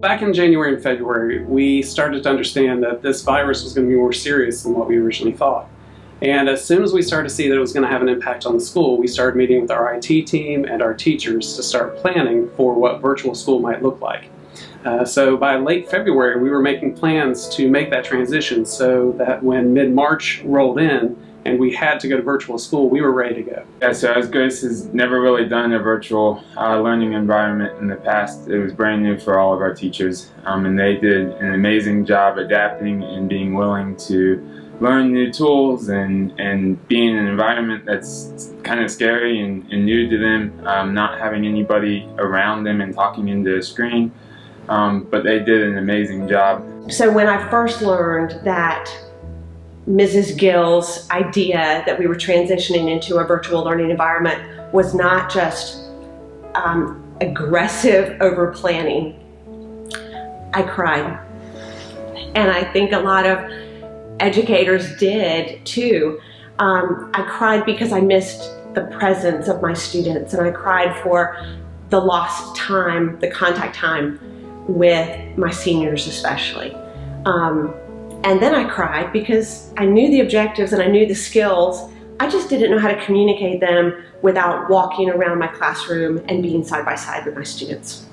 Back in January and February, we started to understand that this virus was going to be more serious than what we originally thought. And as soon as we started to see that it was going to have an impact on the school, we started meeting with our IT team and our teachers to start planning for what virtual school might look like. So by late February, we were making plans to make that transition so that when mid-March rolled in and we had to go to virtual school, we were ready to go. Yeah, so as Grace has never really done a virtual learning environment in the past, it was brand new for all of our teachers. And they did an amazing job adapting and being willing to learn new tools and be in an environment that's kind of scary and new to them, not having anybody around them and talking into a screen. But they did an amazing job. So when I first learned that Mrs. Gill's idea that we were transitioning into a virtual learning environment was not just aggressive over planning, I cried. And I think a lot of educators did too. I cried because I missed the presence of my students, and I cried for the lost time, the contact time with my seniors especially. And then I cried because I knew the objectives and I knew the skills. I just didn't know how to communicate them without walking around my classroom and being side by side with my students.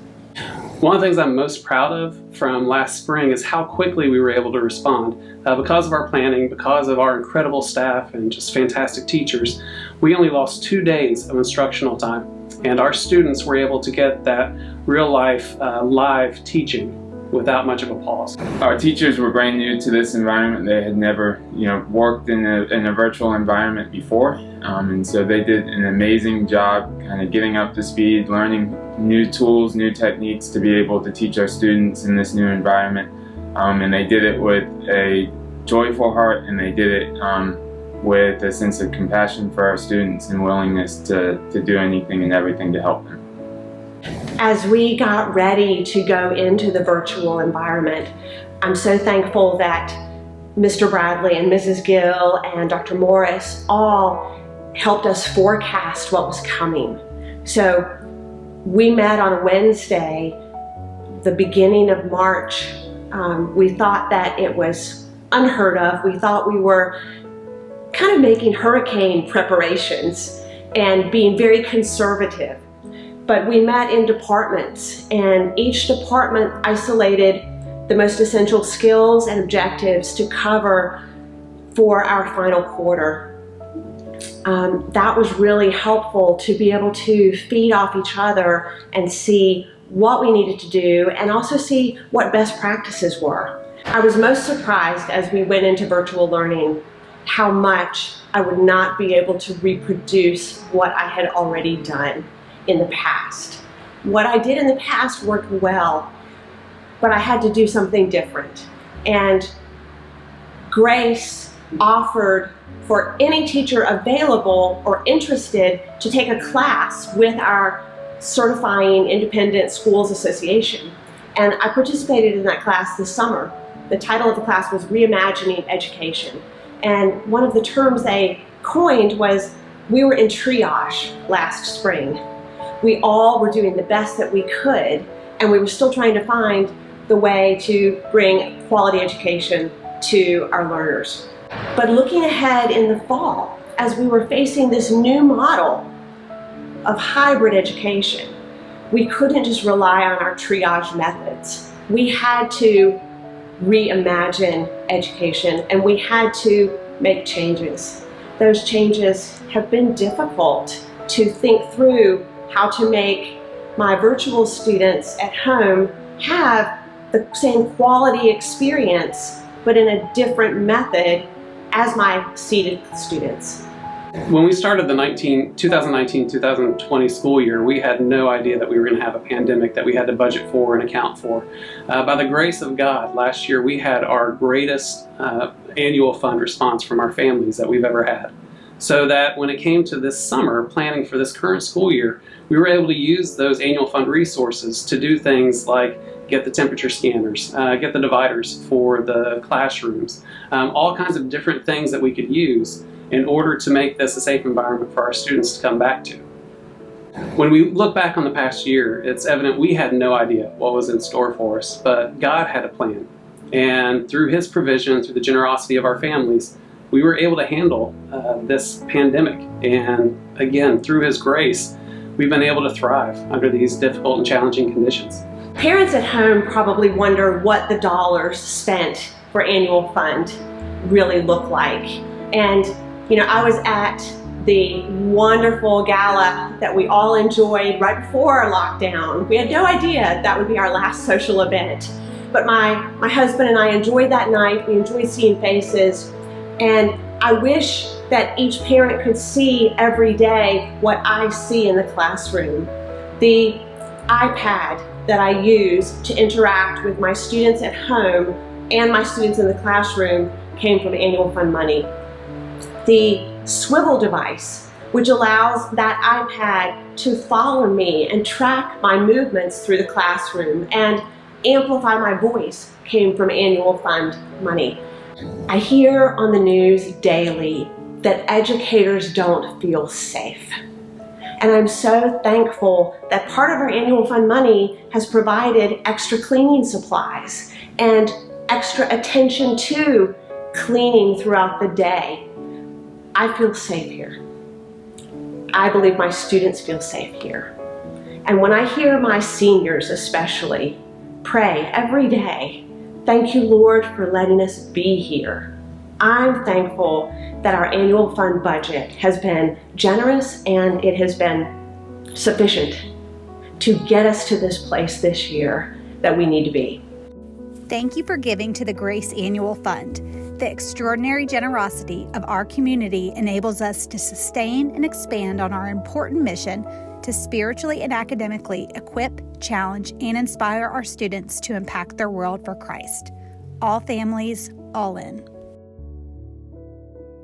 One of the things I'm most proud of from last spring is how quickly we were able to respond. Because of our planning, because of our incredible staff and just fantastic teachers, we only lost 2 days of instructional time. And our students were able to get that real life live teaching without much of a pause. Our teachers were brand new to this environment. They had never, worked in a virtual environment before, and so they did an amazing job kind of getting up to speed, learning new tools, new techniques to be able to teach our students in this new environment. And they did it with a joyful heart, and they did it with a sense of compassion for our students and willingness to do anything and everything to help them. As we got ready to go into the virtual environment, I'm so thankful that Mr. Bradley and Mrs. Gill and Dr. Morris all helped us forecast what was coming. So we met on a Wednesday, the beginning of March. We thought that it was unheard of. We thought we were kind of making hurricane preparations and being very conservative. But we met in departments, and each department isolated the most essential skills and objectives to cover for our final quarter. That was really helpful to be able to feed off each other and see what we needed to do and also see what best practices were. I was most surprised as we went into virtual learning how much I would not be able to reproduce what I had already done in the past. What I did in the past worked well, but I had to do something different. And Grace offered for any teacher available or interested to take a class with our Certifying Independent Schools Association. And I participated in that class this summer. The title of the class was Reimagining Education. And one of the terms they coined was, we were in triage last spring. We all were doing the best that we could, and we were still trying to find the way to bring quality education to our learners. But looking ahead in the fall, as we were facing this new model of hybrid education, we couldn't just rely on our triage methods. We had to reimagine education, and we had to make changes. Those changes have been difficult to think through how to make my virtual students at home have the same quality experience, but in a different method as my seated students. When we started the 2019-2020 school year, we had no idea that we were going to have a pandemic that we had to budget for and account for. By the grace of God, last year we had our greatest annual fund response from our families that we've ever had. So that when it came to this summer, planning for this current school year, we were able to use those annual fund resources to do things like get the temperature scanners, get the dividers for the classrooms, all kinds of different things that we could use in order to make this a safe environment for our students to come back to. When we look back on the past year, it's evident we had no idea what was in store for us, but God had a plan. And through His provision, through the generosity of our families, we were able to handle this pandemic. And again, through His grace, we've been able to thrive under these difficult and challenging conditions. Parents at home probably wonder what the dollars spent for annual fund really look like. And I was at the wonderful gala that we all enjoyed right before our lockdown. We had no idea that would be our last social event. But my husband and I enjoyed that night. We enjoyed seeing faces. And I wish that each parent could see every day what I see in the classroom. The iPad that I use to interact with my students at home and my students in the classroom came from annual fund money. The swivel device, which allows that iPad to follow me and track my movements through the classroom and amplify my voice, came from annual fund money. I hear on the news daily that educators don't feel safe. And I'm so thankful that part of our annual fund money has provided extra cleaning supplies and extra attention to cleaning throughout the day. I feel safe here. I believe my students feel safe here. And when I hear my seniors especially pray every day, thank you, Lord, for letting us be here, I'm thankful that our annual fund budget has been generous and it has been sufficient to get us to this place this year that we need to be. Thank you for giving to the Grace Annual Fund. The extraordinary generosity of our community enables us to sustain and expand on our important mission to spiritually and academically equip, challenge, and inspire our students to impact their world for Christ. All families, all in.